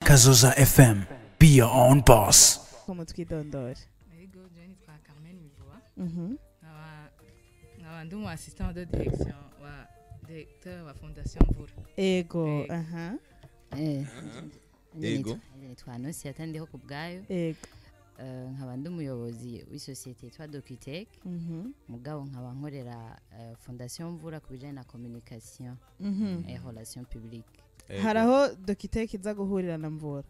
Kazoza FM, be your own boss. Como twidondora. Ego, je nitwa Carmen Mivoa. Mhm. nkaba ndi umu assistant de direction wa directeur wa fondation Mvura. Ego, aha. Ego. nitwa Nosiata ndiho ku bwayo Ego. nkaba ndi umuyobozi w'isosiyete yitwa Docutech Mhm. mugabo nkaba nkorera fondation Mvura ku bijyanye na communication Mhm. et relations publiques. Haraho Docutech iza guhurira na Mvura.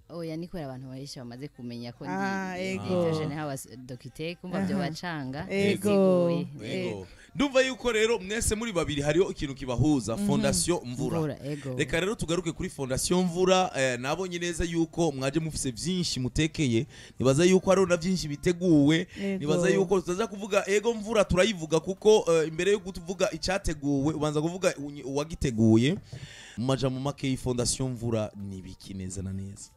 Oya ni kubera abantu benshi bamaze kumenya ko ego. ndi hawa Docutech kumva byo bacanga Ego. Ego. Ndumva yuko rero mwese muri babiri hariho ikintu kibahuza Fondation Mvura. Ego. Reka rero tugaruke kuri Fondation Mvura, nabonye neza yuko mwaje mufise byinshi mutekeye, nibaza yuko hariho na byinshi biteguwe, Ego. nibaza yuko tutaza kuvuga ego Mvura turayivuga kuko imbere yo kuvuga icyateguwe ubanza kuvuga uwagiteguye. Mu majambo make iyi Fondation Mvura ni biki neza na neza?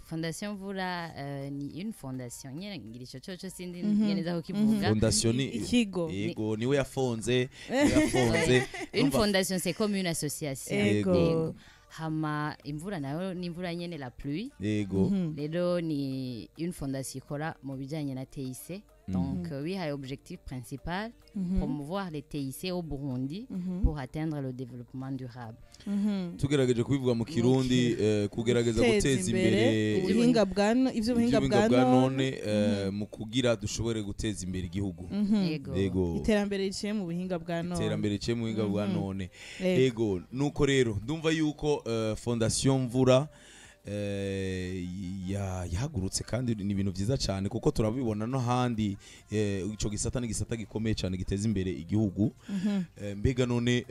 Fondation Mvura ni une fondation nyene ngira ico cyo sindi ngeneza ko kivuga. Fondation ni Ikigo. Ego niwe yafonze, yafonze. Une fondation c'est comme une association. Ego. Hama imvura nayo ni imvura nyene la pluie. Ego. Rero ni une fondation ikora mu bijanye na TIC. Donc wihaye objectif principal promouvoir les TIC au Burundi pour atteindre le développement durable. Tugerageje kubivuga mu Kirundi, kugerageza guteza imbere ubuhinga bwa ivy'ubuhinga bwa none mu kugira dushobore guteza imbere igihugu. Ego. Iterambere riciye mu buhinga bwa none. Iterambere riciye mu buhinga bwa none. Ego, nuko rero ndumva yuko Fondation Mvura yahagurutse kandi ni ibintu byiza cyane kuko turabibona no handi ico gisata ni gisata gikomeye cyane giteza imbere igihugu. Mbega none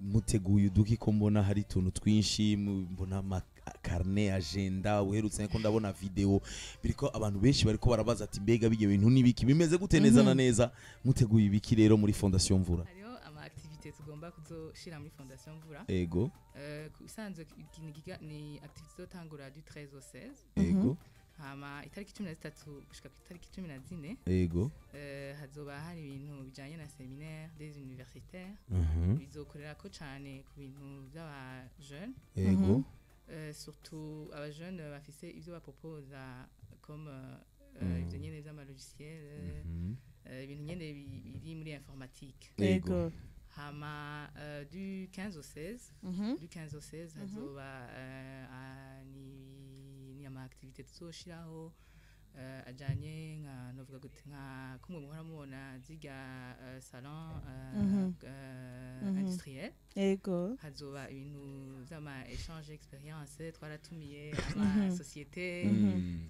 muteguye uduki ko mbona hari tuntu twinshi, mbona carnet agenda uherutse ko ndabona video biriko abantu benshi bariko barabaza ati mbega bige bintu nibiki bimeze gute neza na neza, muteguye ibiki rero muri Fondation Mvura? Hariho ama activité tugomba kuzoshira muri fondation Mvura. Ego. Kusanzwe ni activité zotangura du 13 au 16. Ego. Hama itariki 13 gushika ku itariki 14. Ego. Hazoba hari ibintu bijanye na séminaire des universitaires. Bizokorera ko cyane ku bintu by'aba jeunes. Ego. Surtout aba jeunes bafise ivyo baproposa comme ivyo nyene vy'ama logiciel, ibintu nyene biri muri informatique. Ego. Hama du 15 au 16 du 15 au 16 hazoba ni ama activité tuzoshiraho ajanye nka novuga gute nka kumwe muhora mubona ziga salon industriel. Ego. Hazoba ibintu vy'ama échange expérience, twaratumiye ama société,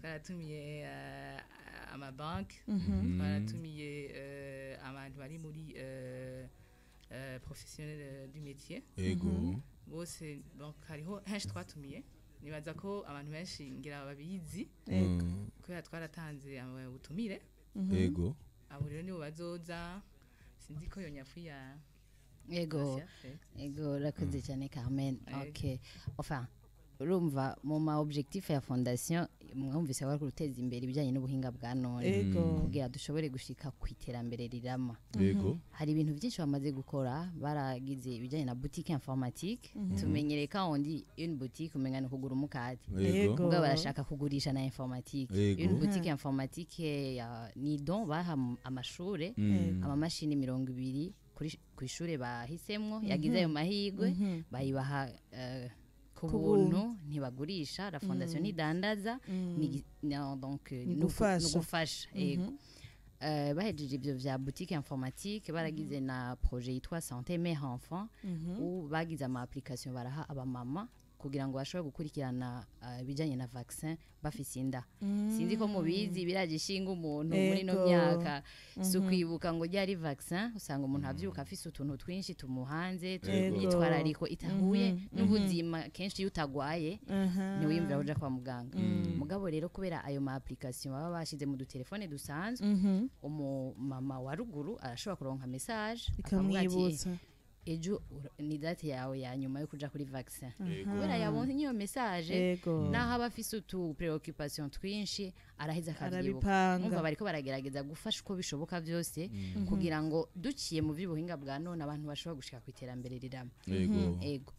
twaratumiye ama banque, twaratumiye abantu bari muri professionnel du métier. Ego. Bose donc hariho henshi twatumiye, nibaza ko abantu benshi ngira babizi kubera twaratanze ubutumire. Ego. Abo rero nibo bazoza, sinzi ko yo nyafu ya Ego. Ego rakoze cyane Carmen. Okay. Enfin urumva mu ma objectif ya fondation mwumvise ko guteza imbere ibijyanye n'ubuhinga bwa none kugira dushobore gushika ku iterambere rirama. Ego. Hari ibintu byinshi bamaze gukora, baragize ibijyanye na boutique informatique. Tumenyereye ka ondi une boutique umengana kugura umukate. Ego. Ubwo barashaka kugurisha na informatique. Une boutique informatique ni don baha amashure amamashini 200 ku ishure bahisemwo yagize ayo mahigwe bayibaha ku buntu ntibagurisha. La fondation idandaza donc nugufasha. Ego. Bahejeje ibyo vya boutique informatique baragize na projet yitwa santé mère enfant où bagize ama application baraha abamama kugira ngo bashobore gukurikirana ibijanye na vaccin bafise inda. Sinzi ko mubizi biragishinga umuntu muri no myaka sukwibuka ngo ryari vaccin, usanga umuntu avyuka afise utuntu twinshi tumuhanze tuyitwara ariko itahuye n'ubuzima kenshi yutagwaye niwimvira uja kwa muganga. Mugabo rero kubera ayo ma application baba bashize mu dutelefone dusanzwe, mama wa ruguru arashobora kuronka message ikamwibutsa ejo ni date yawe ya nyuma yo kuja kuri vaccin. Kubera yabonye iyo message naho abafise utu preoccupation twinshi araheza akavyibuka. Umva bariko baragerageza gufasha uko bishoboka byose kugira ngo duciye mu by'ubuhinga bwa none abantu bashobora gushika ku iterambere rirama. Ego.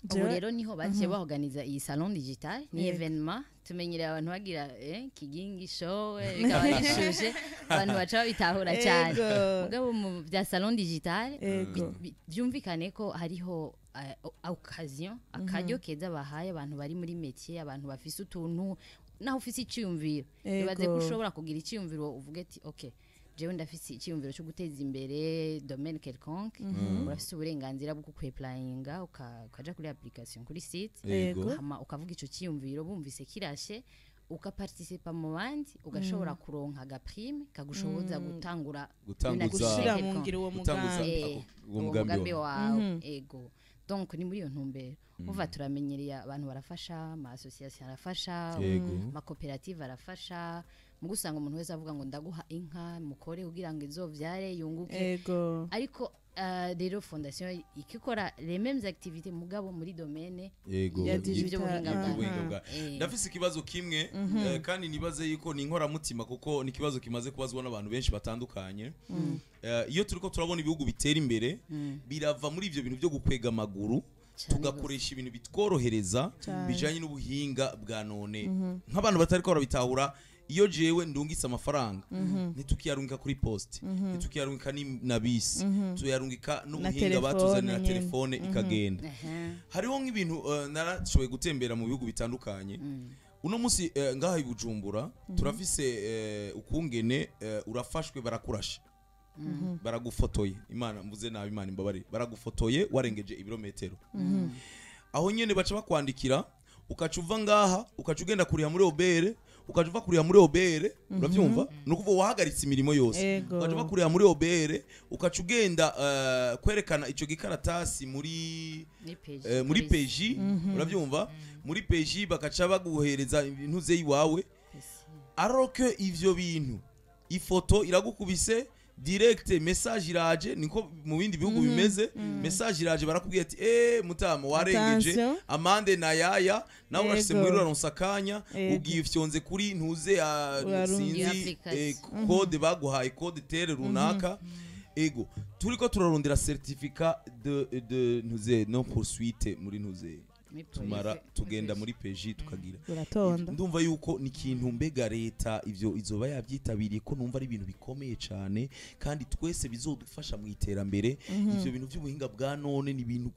ubu rero niho baciye baorganiza iyi salon digital ni Yego. evenement tumenyereye abantu bagira kigingi show bikaba bishushe abantu baca babitahura cyane Ego. mugabo mu bya salon digital Ego. byumvikane ko hariho occasion akaryo keza bahaye abantu bari muri métier abantu bafise utuntu naho ufise icyumviro ibaze ko Ego. ushobora kugira icyumviro uvuge ati okay jewe ndafise icyumviro cyo guteza imbere domaine quelconque urafise uburenganzira bwo kweplayinga ukaja kuri application kuri site Ego. hama ukavuga ico cyumviro bumvise kirashe ukaparticipa mu bandi ugashobora kuronka agaprime kagushoboza gutangura Gutanguza- gushira mu ngiro uwo Gutanguza- mugambi uwo mugambi wawe ego donc ni muri iyo ntumbero uva turamenyereye abantu barafasha ama association arafasha Yego. ama cooperative arafasha mu gusanga umuntu wese avuga ngo ndaguha inka mukore kugira ngo izovyare yunguke ego ariko rero fondation ikikora les mêmes activités mugabo muri domaine Yego. Ya Yi- digital. y'ubuhinga bwa- Eh. ndafise ikibazo kimwe kandi nibaze yuko ni inkoramutima kuko ni ikibazo kimaze kubazwa n'abantu benshi batandukanye iyo turiko turabona ibihugu bitera imbere birava muri ivyo bintu byo gukwega amaguru Cyane tugakoresha ibintu bitworohereza Cyane. bijanye n'ubuhinga bwa none nk'abantu batariko barabitahura iyo jewe ndungitse amafaranga ntitukiyarungika kuri poste ntitukiyarungika na bisi tuyarungika n'ubuhinga telefone batuzanira nyene. telefone ikagenda Aha. hariho nk'ibintu narashoboye gutembera mu bihugu bitandukanye uno munsi ngaha i Bujumbura turafise ukungene urafashwe barakurasha baragufotoye imana mvuze nabi imana imbabare baragufotoye warengeje ibirometero aho nyene baca bakwandikira ukaca uva ngaha ukaca ugenda kuriha muri obere ukaca uva kuriha muri obere uravyumva nukuvuga wahagaritse imirimo yose Ego. ukaca uva kuriha muri obere ukaca ugenda kwerekana ico gikaratasi muri muri peji uravyumva muri peji bakaca baguhereza ibintu ze iwawe aroke ivyo bintu ifoto iragukubise direct message iraje niko mu bindi bihugu bimeze message iraje barakubwiye ati mutama warengeje Attention. amande na yaya nawe urashise Ego. muri uraronsa kanya Ego. ugiye ufyonze kuri ntuze Urarungi sinzi application. code baguhaye code tere runaka ego turiko turarondera certificat de ntuze no poursuite muri ntuze tumara tugenda muri peji tukagira uratonda ndumva yuko ni ikintu mbega leta ivyo izoba yavyitabiriye ko numva ari ibintu bikomeye cyane kandi twese bizodufasha mu iterambere ivyo bintu by'ubuhinga bwa none ni ibintu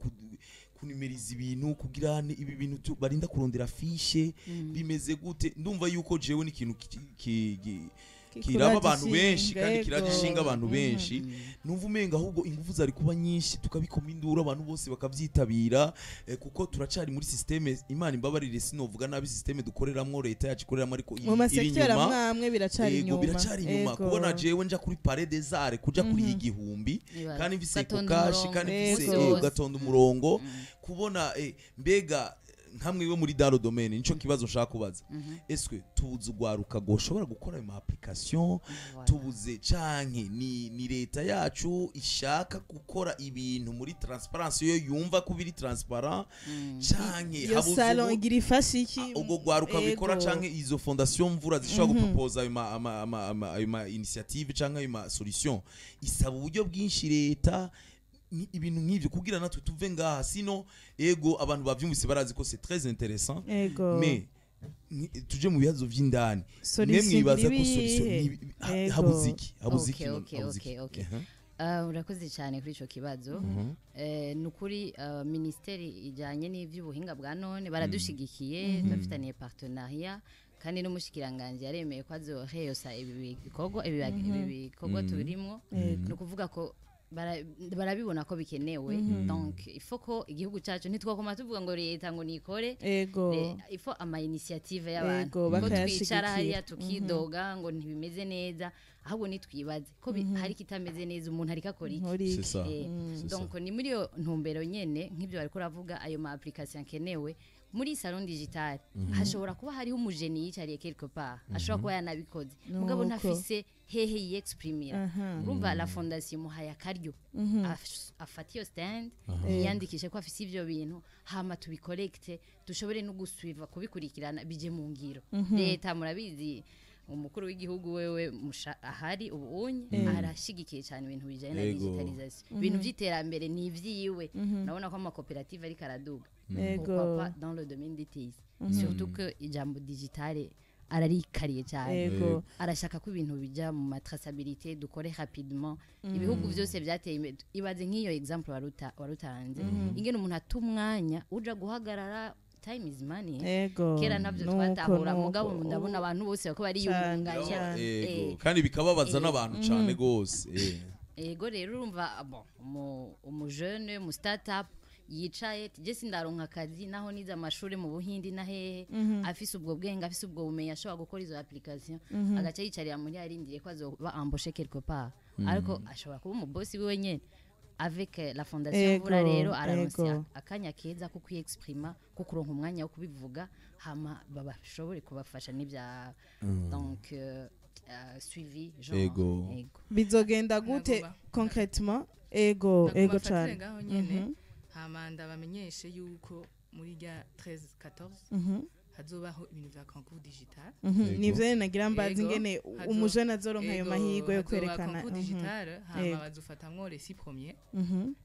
kunimeriza ibintu kugira ibi bintu barinda kurondera fishe bimeze gute ndumva yuko jewe ni ikintu kiraba abantu benshi kandi kiragishinga abantu benshi numva umenga ahubwo ingufu zari kuba nyinshi tukabikoma indura abantu bose bakavyitabira kuko turacari muri systeme imana imbabarire sinovuga nabi systeme dukoreramwo leta yacu ikoreramo ariko mu masekiteri amwe biracari inyuma biracari inyuma kubona jewe nja kuri Palais des Arts kuja kuri igihumbi kandi mfise kokashi kandi mfise ugatonda umurongo kubona mbega nkamwe bo muri daro domaine nico kibazo nshaka kubaza eswe tubuze ugwaruka goshobora gukora ayo application tubuze canke ni leta yacu ishaka gukora ibintu muri transparence yo yumva ko biri transparent canke iyo salon igira ifasha iki ubwo gwaruka bikora canke izo fondation mvura zishobora gupropose ayo ma initiative canke ayo ma solution isaba uburyo bwinshi leta ibintu nk'ivyo kugira natwe tuve ngaha sino ego abantu bavyumvise barazi ko c'est très intéressant mais tuje mu bibazo vy'indani mwibaza ko solution habuziki urakoze cyane kuri ico kibazo nukuri ministeri ijanye n'ivy'ubuhinga bwa none baradushigikiye bafitaniye partenariat kandi n'umushikiranganje yaremeye ko azoheyosa ibi bikorwa turimwo no kuvuga ko barabibona ko bikenewe donc ifo ko igihugu cyacu ntitwakoma tuvuga ngo leta ngo nikore ifo ama initiative y'abantu ko twicara hariya tukidoga ngo ntibimeze neza ahubwo nitwibaze ko hari kitameze neza umuntu ariko akora iki donc ni muri yo ntumbero nyene nk'ibyo bari kuravuga ayo ma application kenewe muri salon digital hashobora kuba hariho umujeni yicariye quelque part ashobora kuba yanabikoze mugabo ntafise hehe yexprimira urumva la fondation muhaya karyo afatiyo stand yandikishe ko afise ivyo bintu hama tubicollecte dushobore no gusuiva kubikurikirana bije mu ngiro leta murabizi umukuru w'igihugu wewe ahari ubunye arashigikiye cyane ibintu bijanye na digitalization ibintu by'iterambere ni ivyiwe nabona ko ama cooperative ari karaduga pourquoi pas dans le domaine des TI surtout que ijambo digitale ararikariye cyane arashaka ko ibintu bijya mu matraçabilité dukore rapidement ibihugu byose byateye imbere ibaze nk'iyo example warutanze ingene umuntu atumwanya uja guhagarara time is money kera nabyo twatahura mugabo ndabona abantu bose bako bari yungunganya kandi bikababaza n'abantu cyane gose ego rero urumva umu jeune mu startup yicaye tije sindaronka akazi naho niza amashuri mu Buhindi na hehe afise ubwo bwenge afise ubwo bumenyi ashobora gukora izo application agaca yicarira muri arindire ko azoba embauché quelque part ariko ashobora kuba umubosi wiwe nyene avec la fondation Mvura rero araronse akanya keza ko kwiexprima ko kuronka umwanya wo kubivuga hama babashobore kubafasha n'ibya donc suivi genre bizogenda gute concrètement ego cyane hamanda bamenyeshe yuko muri rya 13-14 hazobaho ibintu vya concours digital nivyo nagira mbazi ingene umujana azoronka ayo mahirwe yo kwerekana concours digital hama bazofatamwo les 6 premiers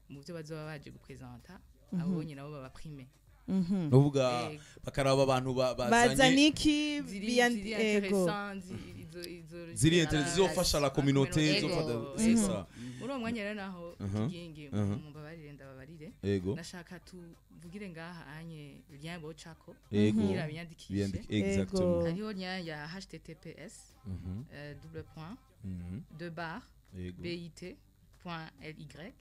mu byo bazoba baje gupresenta abo nyine nabo baba prime nuvuga bakaraba abantu bazaniki ego ziri intéressant la communauté c'est ça uro mwanya rero naho tugenge mumbabarire ndababarire nashaka tuvugire ngaha anye lien bocako kugira binyandikishe exactement hariho lien ya https bit.ly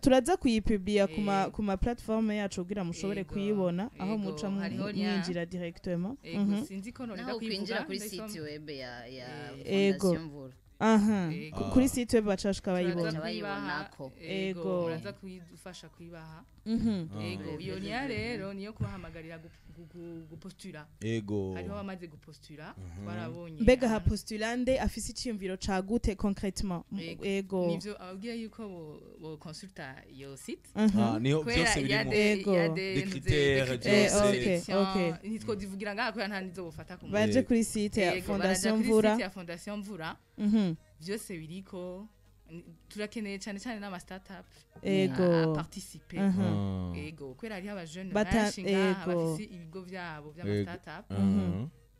turaza kuyipublia kuma platform yacu kugira mushobore kuyibona aho muca mwinjira directement sinzi ko none kwinjira kuri site web ya Fondation Mvura kuri site web bacashika bayibonako ego uraza kuyidufasha kuyibaha ego iyo niya rero niyo kubahamagarira gupostula ego hariho bamaze gupostula barabonye mbega ha postulande afise icyumviro ca gute concrètement ego nivyo ababwira yuko bo consulta yo site niho byose birimo ego des critères byose okay nitwo divugira ngaha ko ntandizo bufata ku baje kuri site ya Fondation Mvura byose biriko turakeneye cyane cyane n'ama startup ego participer ego kwera ari aba jeune bashinga bafise ibigo byabo by'ama startup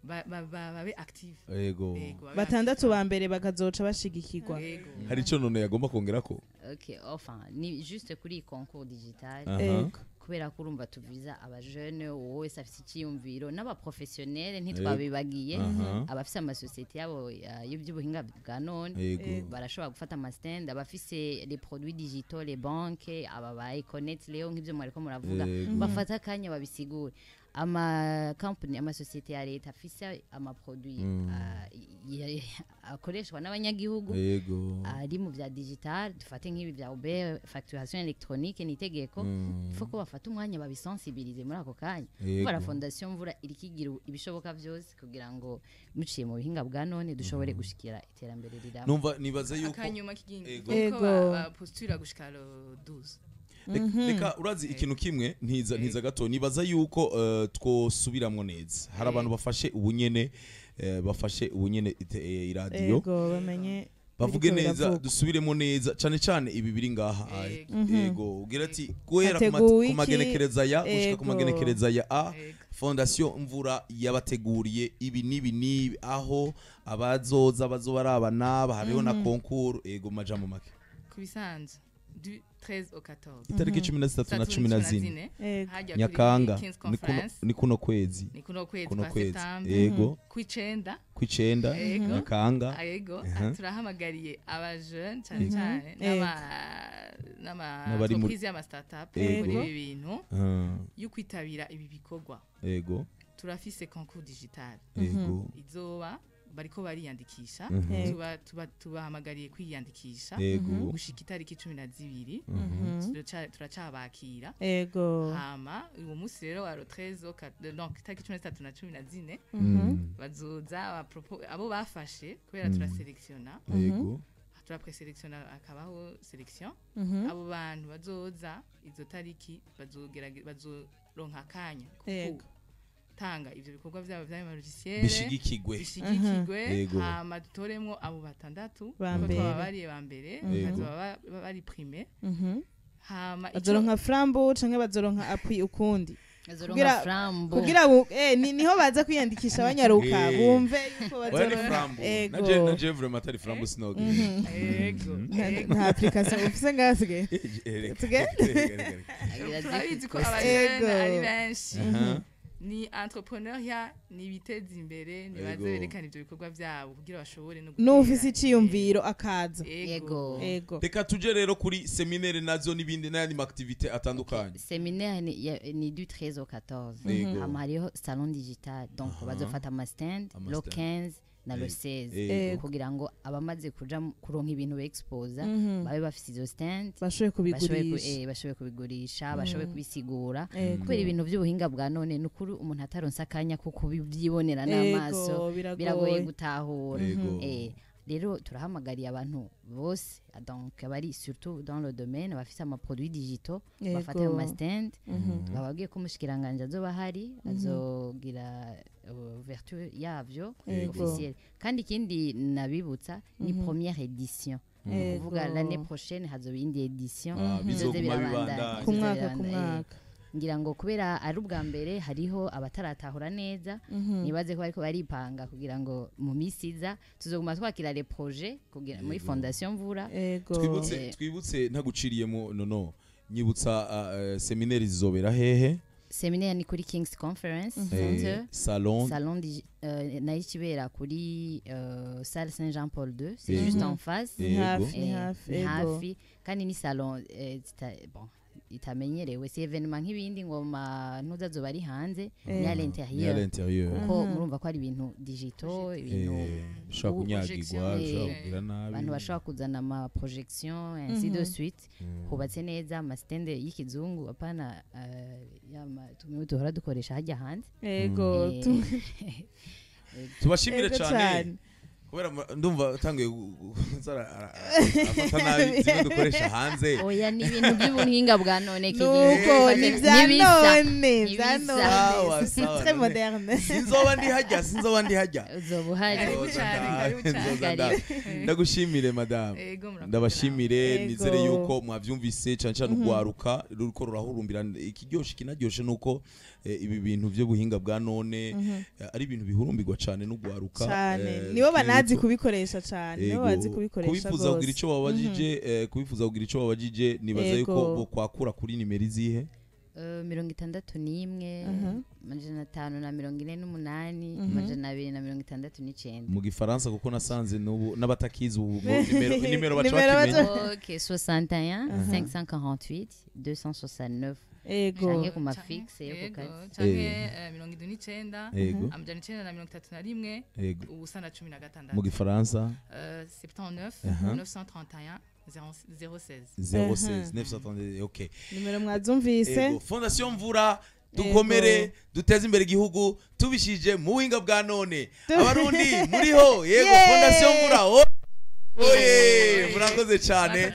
babe active ego batandatu ba mbere bakazoca bashigikirwa hari ico none yagomba kongera ko okay enfin ni juste kuri concours digital kubera ko urumva tuviza aba jeune wese afite ikiyumviro n'aba professionnel ntitwabibagiye abafise ama société yabo y'ubuhinga bwa none barashobora gufata ama stand abafise les produits digitaux les banques aba ba Econet Leo nk'ivyo mwariko muravuga bafata kanya babisigure ama company ama société ya leta afise ama produits akoreshwa n'abanyagihugu ari mu vya digital dufate nk'ibi vya Uber facturation électronique nitegeko faut ko bafata umwanya babisensibiliser muri ako kanya bara Fondation Mvura irikigira ibishoboka byose kugira ngo muciye mu bihinga bwa none dushobore gushikira iterambere riramo numva nibaza yuko akanyuma kigingi ko postura gushika le 12 reka urazi ikintu kimwe ntiza gato nibaza yuko twosubiramwo neza hari abantu bafashe ubunyene iradio bamenye bavuge neza dusubiremo neza cyane cyane ibi biri ngaha ego ugira ati guhera ku magenekereza ya gushika ku magenekereza ya a Fondation Mvura yabateguriye ibi nibi aho abazoza bazobaraba naba hariho na concours ego majamo make kubisanzwe du 13 au 14 itariki 13 na 14 Nyakanga ni kuno kwezi ego kwicenda Nyakanga ego turahamagariye aba jeune cyane cyane n'ama entreprise y'ama startup kuri ibintu yo kwitabira ibi bikorwa ego turafise concours digital ego izoba bariko bariyandikisha tubahamagariye kwiyandikisha gushika itariki 12 turacabakira hama uwo munsi rero wa 13 donc itariki 13 na 14 bazoza abo bafashe kubera turaselektiona turapreselektiona akabaho selection abo bantu bazoza izo tariki bazoronka akanya tanga ivyo bikorwa byabo by'ama logiciel bishigikigwe hama dutoremwo abo batandatu bari ba mbere bazoba bari prime hama bazoronka frambo canke bazoronka appui ukundi azoronka frambo kugira niho baza kwiyandikisha abanyaruka bumve yuko bazoronka naje vraiment atari frambo sinoge ego nta application ufise ngasige turabizi ko abajene ari benshi ni entrepreneuria ni biteza imbere ni bazerekana ibyo bikorwa byabo kugira bashobore no n'ufise iciyumviro akaza yego reka tuje rero kuri seminaire nazo n'ibindi n'ayandi activité atandukanye seminaire ni du 13 au 14 hama hariho salon digital donc bazofata ama stand le 15 na le 16 kugira ngo abamaze kuja kuronka ibintu beexposa babe bafite izo stand bashoboye kubigurisha bashoboye kubisigura kubera ibintu by'ubuhinga bwa none n'ukuri umuntu ataronsa akanya kuko bibyibonera n'amaso biragoye gutahura rero turahamagariye abantu bose donc bari surtout dans le domaine bafite ama produits digitaux bafata mu stand bababwiye ko mushikiranganje azoba hari azogira ouverture yavyo officielle kandi ikindi nabibutsa ni première édition kuvuga l'année prochaine hazoba indi édition bizoguma bibanda ku mwaka ngira ngo kubera ari ubwa mbere hariho abataratahura neza nibaze ko bariko baripanga kugira ngo mu misiza tuzoguma twakira les projets kugira muri fondation Mvura twibutse ntaguciriyemo no nyibutsa seminaire zizobera hehe seminaire ni kuri King's Conference Center salon naikibera kuri salle Saint-Jean-Paul II c'est juste en face hafi kandi ni salon bon itamenyerewe si evenement nk'ibindi ngo ntuza zo bari hanze ni à l'intérieur kuko murumva ko ari ibintu digital ibintu bishobora kunyagirwa bishobora nabi abantu bashobora kuzana ama projection ainsi de suite hubatse neza ama stand y'ikizungu apana tumwe duhora dukoresha hajya hanze yego tubashimire cyane kubera ndumva tangiye afata nabi zimwe dukoresha hanze oya ni ibintu by'ubuhinga bwa none nuko ni byanone très moderne sinzoba ndi hajya uzobuhari ndagushimire madame ndabashimire nizere yuko mwavyumvise cyane ugwaruka ruko rurahurumbira ikiryoshe kinaryoshe nuko ibi bintu byo buhinga bwa none ari ibintu bihurumbirwa cyane n'ugwaruka nibo banazi kubikoresha cyane nibo bazi kubikoresha kubifuza kugira ico babajije nibaza yuko bo kwakura kuri nimero izihe 61 majana 548 majana 269 mu gifaransa kuko nasanze n'abatakizi ubu nimero baca bakimenya OK 61 548 269 ego canke ku mafixe yo ku kazi canke 79 amajana 931 ubusa na 16 mu gifaransa 79 931 016 OK nimero mwazumvise Fondation Mvura dukomere duteze imbere igihugu tubishije mu buhinga bwa none abarundi muriho yego Fondation Mvura oye murakoze cyane